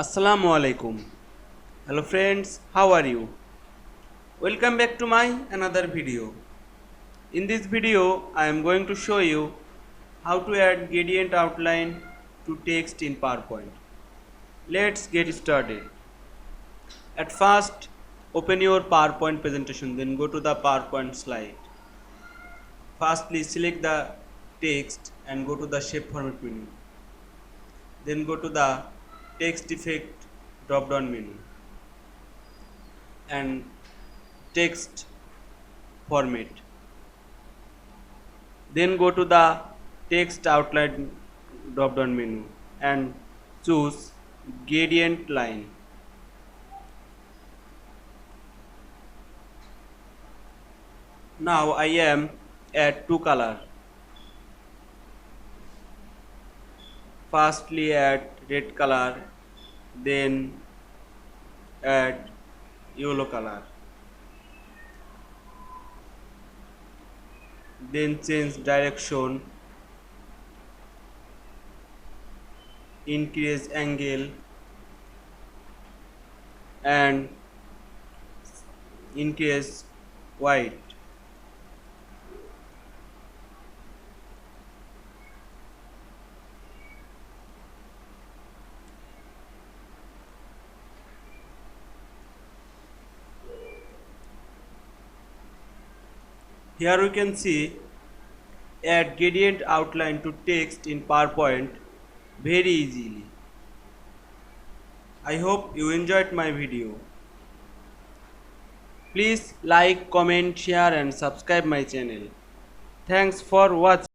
Assalamu Walaikum. Hello friends, how are you? Welcome back to my another video. In this video, I am going to show you how to add gradient outline to text in PowerPoint. Let's get started. At first, open your PowerPoint presentation, then go to the PowerPoint slide. Firstly, select the text and go to the shape format menu. Then go to the text effect drop down menu and text format. Then go to the text outline drop down menu and choose gradient line. Now I am add two color. Firstly add red color, then add yellow color, then change direction, increase angle and increase white. Here we can see add gradient outline to text in PowerPoint very easily. I hope you enjoyed my video. Please like, comment, share and subscribe my channel. Thanks for watching.